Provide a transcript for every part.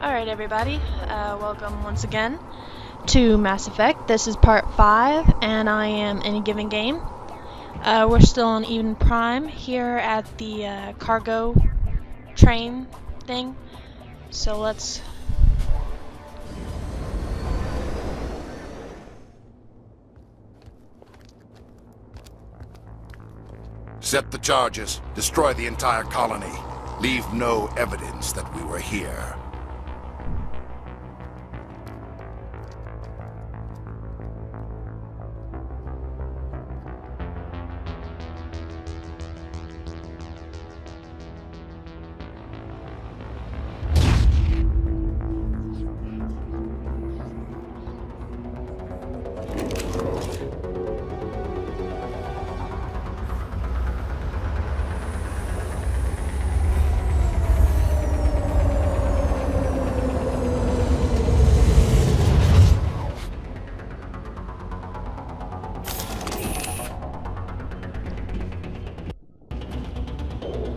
Alright everybody, welcome once again to Mass Effect. This is part 5 and I am in a given game. We're still on Eden Prime here at the cargo train thing. So let's... Set the charges. Destroy the entire colony. Leave no evidence that we were here.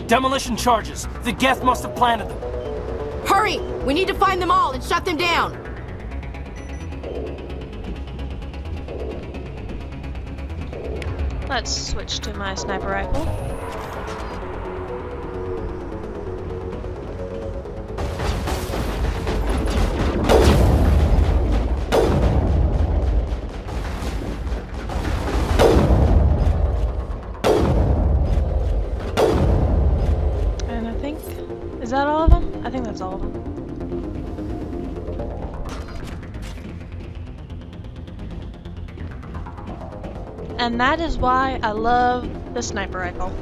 Demolition charges! The Geth must have planted them! Hurry! We need to find them all and shut them down! Let's switch to my sniper rifle. Is that all of them? I think that's all of them. And that is why I love the sniper rifle.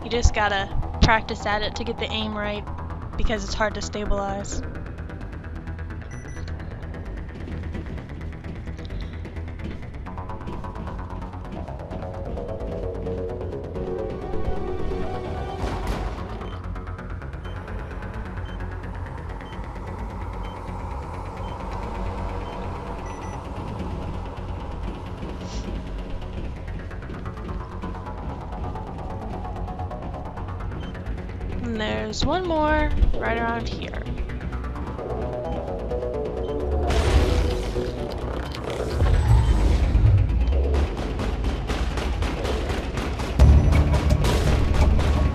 You just gotta practice at it to get the aim right, because it's hard to stabilize. And there's one more right around here.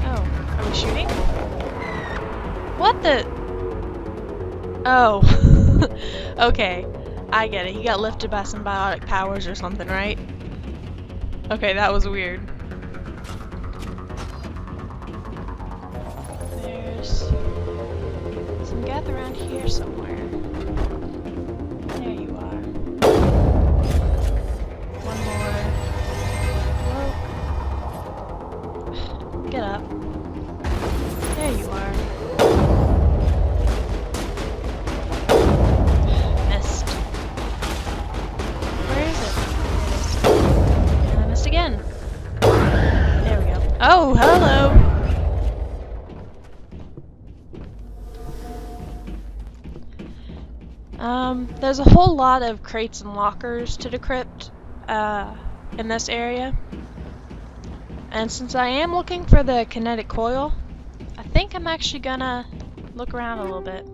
Oh, are we shooting? What the? Oh. Okay, I get it. He got lifted by some biotic powers or something, right? Okay, that was weird. Some geth around here somewhere. There you are. One more. Whoa. Get up. There you are. Missed. Where is it? And I missed again. There we go. Oh, hello! There's a whole lot of crates and lockers to decrypt in this area. And since I am looking for the kinetic coil, I think I'm actually gonna look around a little bit.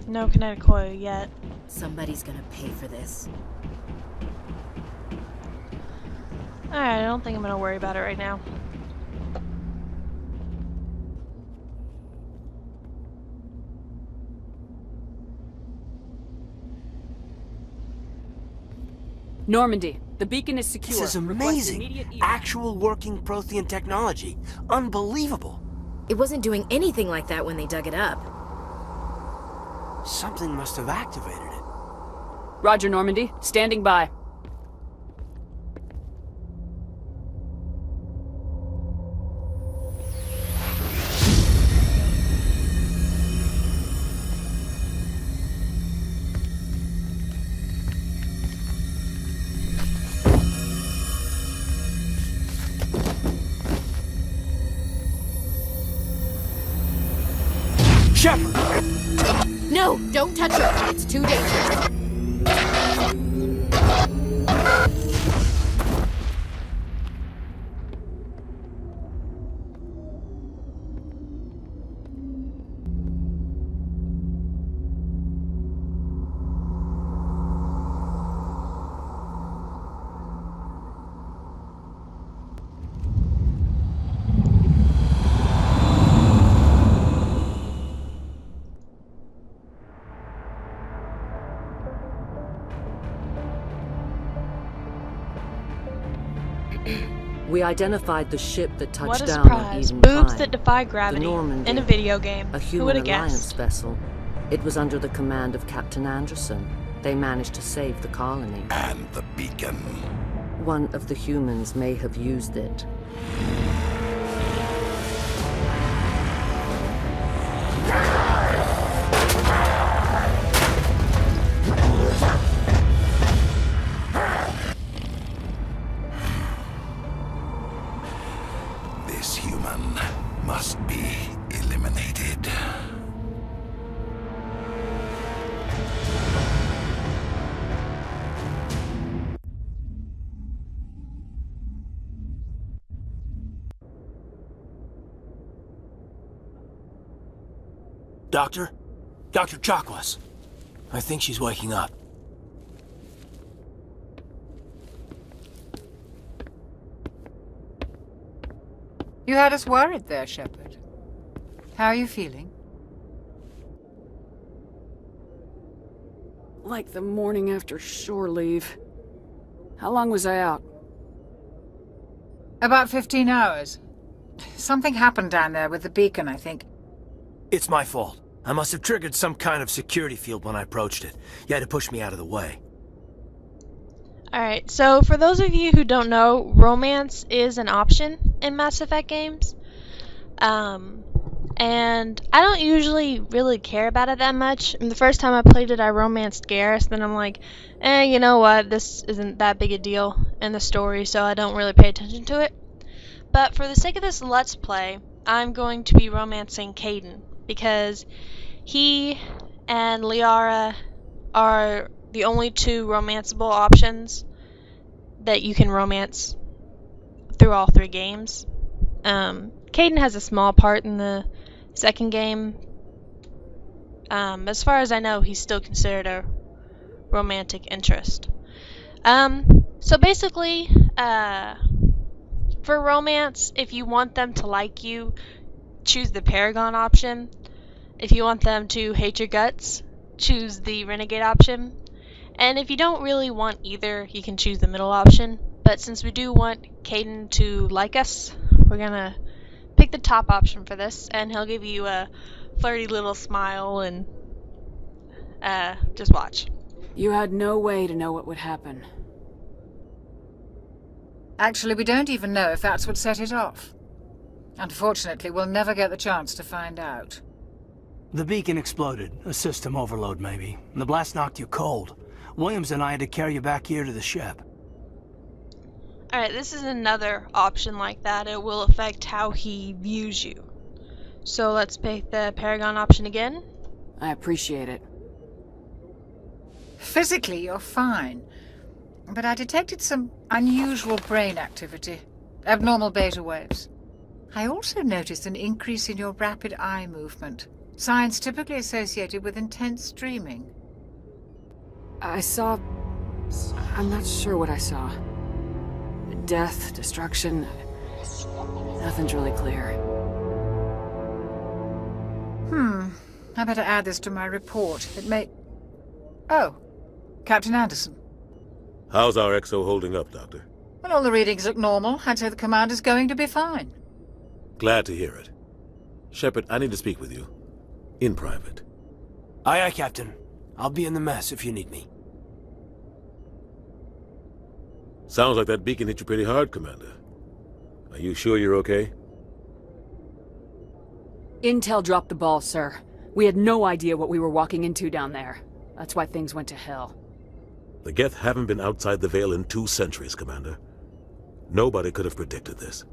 No kinetic coil yet. Somebody's gonna pay for this. Alright, I don't think I'm gonna worry about it right now. Normandy, the beacon is secure. This is amazing! Actual working Prothean technology. Unbelievable! It wasn't doing anything like that when they dug it up. Something must have activated it. Roger, Normandy. Standing by. Shepard! No, don't touch her. It's too dangerous. We identified the ship that touched What a down on surprise. Eden Boobs Prime, that defy the gravity Normandy, in a video game. a Who would human have alliance guessed? vessel. It was under the command of Captain Anderson. They managed to save the colony. And the beacon. One of the humans may have used it. This human must be eliminated. Doctor? Dr. Chakwas. I think she's waking up. You had us worried there, Shepard. How are you feeling? Like the morning after shore leave. How long was I out? About 15 hours. Something happened down there with the beacon, I think. It's my fault. I must have triggered some kind of security field when I approached it. You had to push me out of the way. Alright, so for those of you who don't know, romance is an option in Mass Effect games. And I don't usually really care about it that much. And the first time I played it, I romanced Garrus, then I'm like, you know what, this isn't that big a deal in the story, so I don't really pay attention to it. But for the sake of this Let's Play, I'm going to be romancing Kaidan, because he and Liara are the only two romanceable options that you can romance through all three games. Kaidan has a small part in the second game. As far as I know, he's still considered a romantic interest. So basically, for romance, if you want them to like you, choose the Paragon option. If you want them to hate your guts, choose the Renegade option. And if you don't really want either, you can choose the middle option. But since we do want Kaidan to like us, we're gonna pick the top option for this, and he'll give you a flirty little smile and just watch. You had no way to know what would happen. Actually, we don't even know if that's what set it off. Unfortunately, we'll never get the chance to find out. The beacon exploded. A system overload, maybe. The blast knocked you cold. Williams and I had to carry you back here to the ship. Alright, this is another option like that. It will affect how he views you. So let's pick the Paragon option again. I appreciate it. Physically, you're fine. But I detected some unusual brain activity. Abnormal beta waves. I also noticed an increase in your rapid eye movement. Signs typically associated with intense dreaming. I saw... I'm not sure what I saw. Death, destruction... Nothing's really clear. I better add this to my report. It may... Oh, Captain Anderson. How's our XO holding up, Doctor? Well, all the readings look normal. I'd say the commander's going to be fine. Glad to hear it. Shepard, I need to speak with you. In private. Aye, aye, Captain. I'll be in the mess if you need me. Sounds like that beacon hit you pretty hard, Commander. Are you sure you're okay? Intel dropped the ball, sir. We had no idea what we were walking into down there. That's why things went to hell. The Geth haven't been outside the Veil in 2 centuries, Commander. Nobody could have predicted this.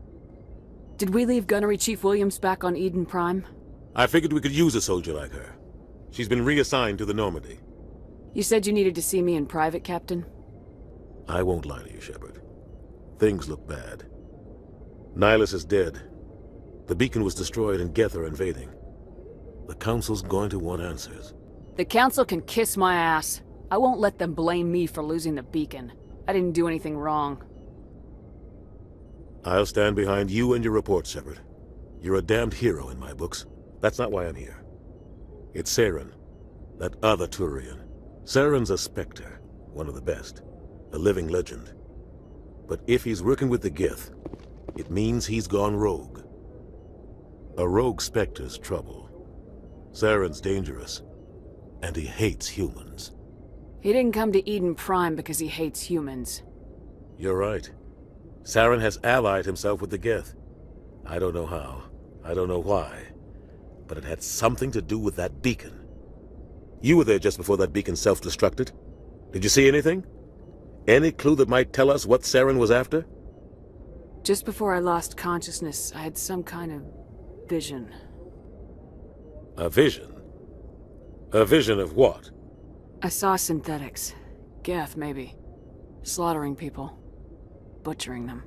Did we leave Gunnery Chief Williams back on Eden Prime? I figured we could use a soldier like her. She's been reassigned to the Normandy. You said you needed to see me in private, Captain? I won't lie to you, Shepard. Things look bad. Nihilus is dead. The beacon was destroyed and Geth are invading. The Council's going to want answers. The Council can kiss my ass. I won't let them blame me for losing the beacon. I didn't do anything wrong. I'll stand behind you and your report, Shepard. You're a damned hero in my books. That's not why I'm here. It's Saren, that other Turian. Saren's a Spectre, one of the best. A living legend. But if he's working with the Geth, it means he's gone rogue. A rogue Spectre's trouble. Saren's dangerous, and he hates humans. He didn't come to Eden Prime because he hates humans. You're right. Saren has allied himself with the Geth. I don't know how. I don't know why. But it had something to do with that beacon. You were there just before that beacon self-destructed. Did you see anything? Any clue that might tell us what Saren was after? Just before I lost consciousness, I had some kind of vision. A vision? A vision of what? I saw synthetics. Geth, maybe. Slaughtering people. Butchering them.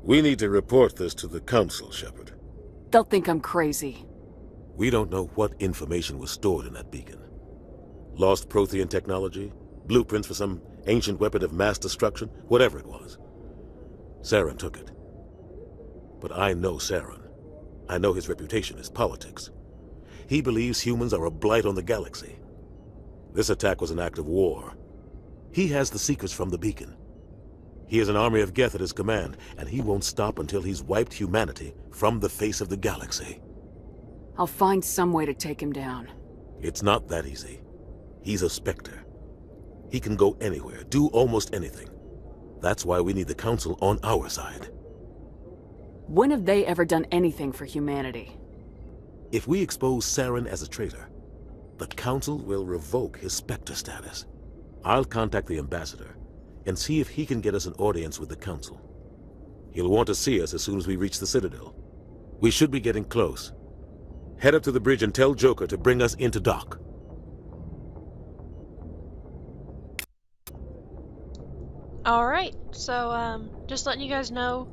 We need to report this to the Council, Shepard. They'll think I'm crazy. We don't know what information was stored in that beacon. Lost Prothean technology? Blueprints for some ancient weapon of mass destruction? Whatever it was. Saren took it. But I know Saren. I know his reputation is politics. He believes humans are a blight on the galaxy. This attack was an act of war. He has the secrets from the beacon. He has an army of Geth at his command, and he won't stop until he's wiped humanity from the face of the galaxy. I'll find some way to take him down. It's not that easy. He's a Spectre. He can go anywhere, do almost anything. That's why we need the Council on our side. When have they ever done anything for humanity? If we expose Saren as a traitor, the Council will revoke his Spectre status. I'll contact the Ambassador and see if he can get us an audience with the Council. He'll want to see us as soon as we reach the Citadel. We should be getting close. Head up to the bridge and tell Joker to bring us into dock. Alright, so just letting you guys know,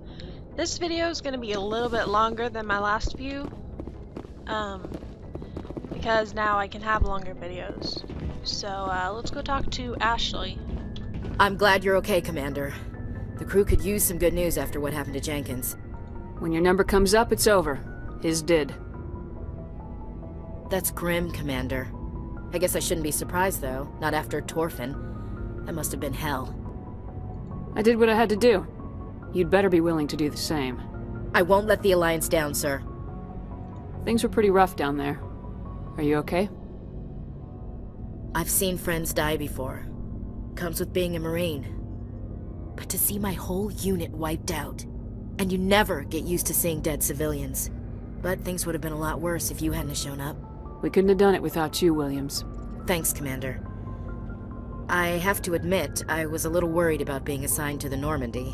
this video is going to be a little bit longer than my last few, because now I can have longer videos. So let's go talk to Ashley. I'm glad you're okay, Commander. The crew could use some good news after what happened to Jenkins. When your number comes up, it's over. His did. That's grim, Commander. I guess I shouldn't be surprised, though. Not after Torfin. That must have been hell. I did what I had to do. You'd better be willing to do the same. I won't let the Alliance down, sir. Things were pretty rough down there. Are you okay? I've seen friends die before. Comes with being a Marine. But to see my whole unit wiped out, and you never get used to seeing dead civilians. But things would have been a lot worse if you hadn't shown up. We couldn't have done it without you, Williams. Thanks, Commander. I have to admit, I was a little worried about being assigned to the Normandy.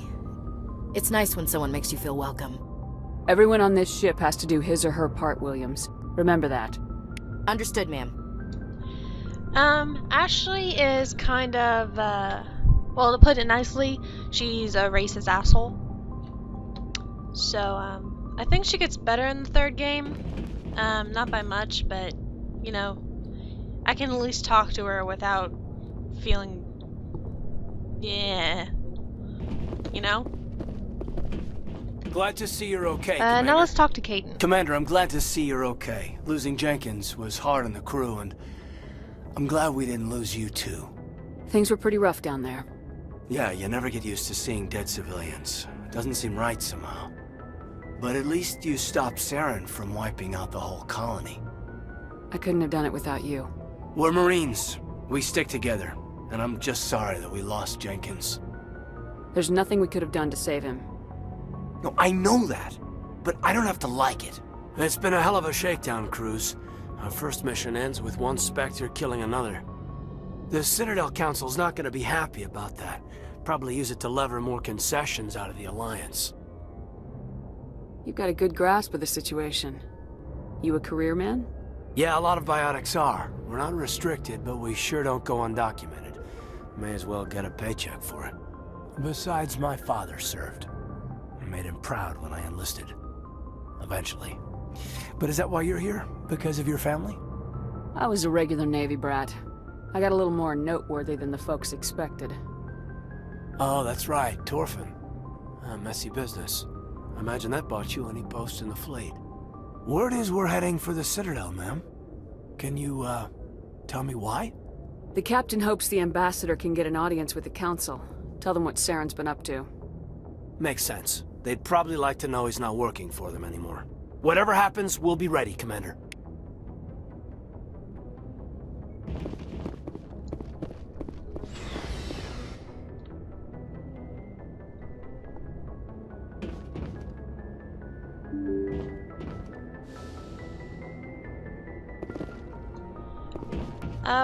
It's nice when someone makes you feel welcome. Everyone on this ship has to do his or her part, Williams. Remember that. Understood, ma'am. Ashley is kind of, well, to put it nicely, she's a racist asshole. So, I think she gets better in the third game. Not by much, but, you know, I can at least talk to her without feeling, yeah, you know? Glad to see you're okay, Commander. Now let's talk to Caden. Commander, I'm glad to see you're okay. Losing Jenkins was hard on the crew, and I'm glad we didn't lose you too. Things were pretty rough down there. Yeah, you never get used to seeing dead civilians. It doesn't seem right somehow. But at least you stopped Saren from wiping out the whole colony. I couldn't have done it without you. We're Marines. We stick together. And I'm just sorry that we lost Jenkins. There's nothing we could have done to save him. No, I know that. But I don't have to like it. It's been a hell of a shakedown cruise. Our first mission ends with one Spectre killing another. The Citadel Council's not gonna be happy about that. Probably use it to lever more concessions out of the Alliance. You've got a good grasp of the situation. You a career man? Yeah, a lot of biotics are. We're not restricted, but we sure don't go undocumented. May as well get a paycheck for it. Besides, my father served. I made him proud when I enlisted. Eventually. But is that why you're here? Because of your family? I was a regular Navy brat. I got a little more noteworthy than the folks expected. Oh, that's right, Torfin. A messy business. I imagine that bought you any post in the fleet. Word is we're heading for the Citadel, ma'am. Can you, tell me why? The captain hopes the ambassador can get an audience with the council. Tell them what Saren's been up to. Makes sense. They'd probably like to know he's not working for them anymore. Whatever happens, we'll be ready, Commander.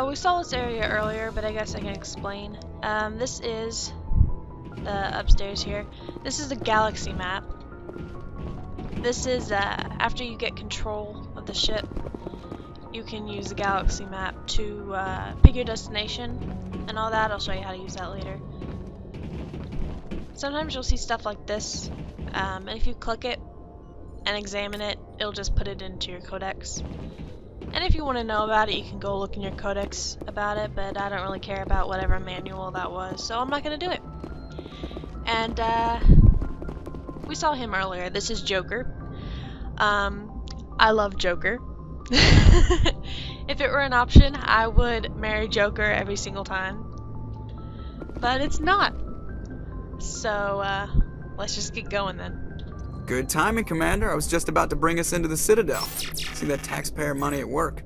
We saw this area earlier, but I guess I can explain. This is the upstairs here. This is the galaxy map. This is after you get control of the ship, you can use the galaxy map to pick your destination and all that. I'll show you how to use that later. Sometimes you'll see stuff like this, and if you click it and examine it, it'll just put it into your codex. And if you want to know about it, you can go look in your codex about it, but I don't really care about whatever manual that was, so I'm not going to do it. And we saw him earlier. This is Joker. I love Joker. If it were an option, I would marry Joker every single time. But it's not. So, let's just get going then. Good timing, Commander. I was just about to bring us into the Citadel. See that taxpayer money at work.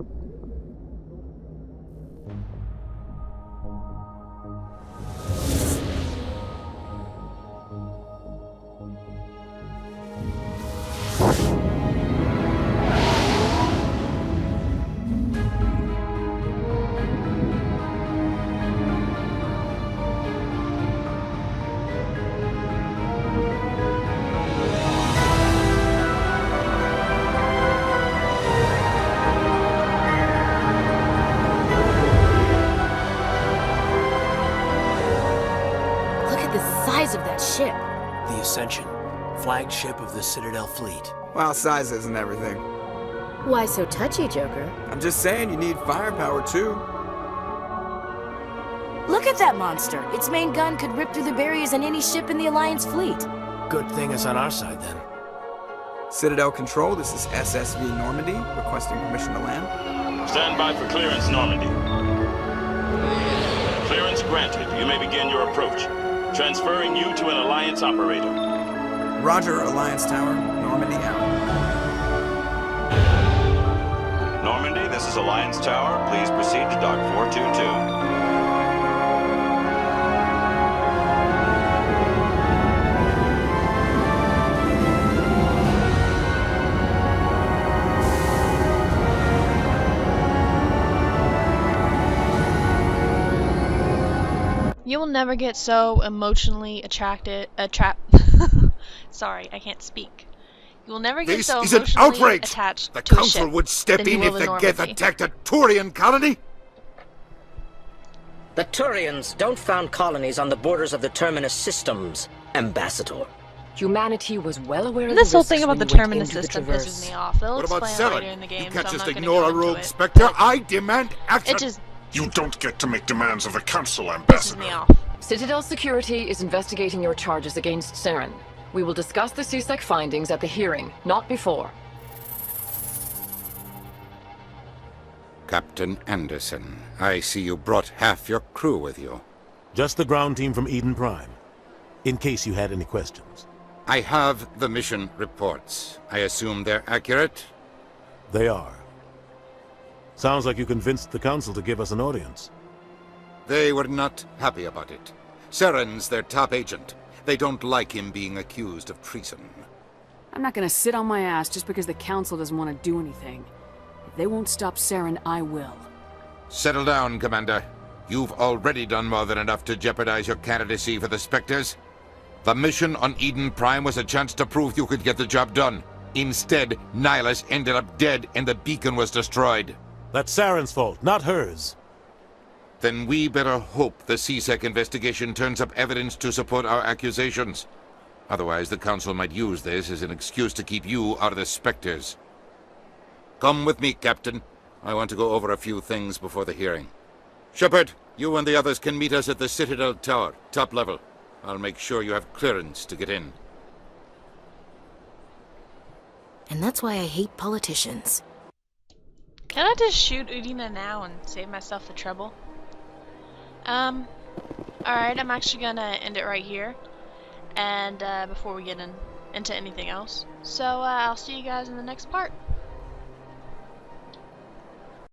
Of that ship. The Ascension, flagship of the Citadel fleet. Well, size isn't everything. Why so touchy, Joker? I'm just saying you need firepower, too. Look at that monster. Its main gun could rip through the barriers in any ship in the Alliance fleet. Good thing it's on our side, then. Citadel Control, this is SSV Normandy, requesting permission to land. Stand by for clearance, Normandy. Clearance granted. You may begin your approach. Transferring you to an Alliance operator. Roger, Alliance Tower. Normandy out. Normandy, this is Alliance Tower. Please proceed to Dock 422. You will never get so emotionally Sorry, I can't speak. You will never get This so is an emotionally outrage! attached The to a Council ship would step than you in will if in the Geth Normandy. attacked a Turian colony? The Turians don't found colonies on the borders of the Terminus systems, Ambassador. Humanity was well aware of This the whole risks thing about when the you went Terminus into the system Traverse. pisses me off. They'll What about explain it later Saren? in the game, You so can't I'm just not gonna ignore go a into rogue it. Spectre. I demand action! It just You don't get to make demands of the Council, pisses Ambassador. me off. Citadel Security is investigating your charges against Saren. We will discuss the CSEC findings at the hearing, not before. Captain Anderson, I see you brought half your crew with you. Just the ground team from Eden Prime, in case you had any questions. I have the mission reports. I assume they're accurate? They are. Sounds like you convinced the Council to give us an audience. They were not happy about it. Saren's their top agent. They don't like him being accused of treason. I'm not gonna sit on my ass just because the Council doesn't want to do anything. If they won't stop Saren, I will. Settle down, Commander. You've already done more than enough to jeopardize your candidacy for the Spectres. The mission on Eden Prime was a chance to prove you could get the job done. Instead, Nihilus ended up dead and the beacon was destroyed. That's Saren's fault, not hers. Then we better hope the CSEC investigation turns up evidence to support our accusations. Otherwise, the Council might use this as an excuse to keep you out of the Spectres. Come with me, Captain. I want to go over a few things before the hearing. Shepard, you and the others can meet us at the Citadel Tower, top level. I'll make sure you have clearance to get in. And that's why I hate politicians. Can I just shoot Udina now and save myself the trouble? Alright, I'm actually gonna end it right here. And before we get into anything else. So I'll see you guys in the next part.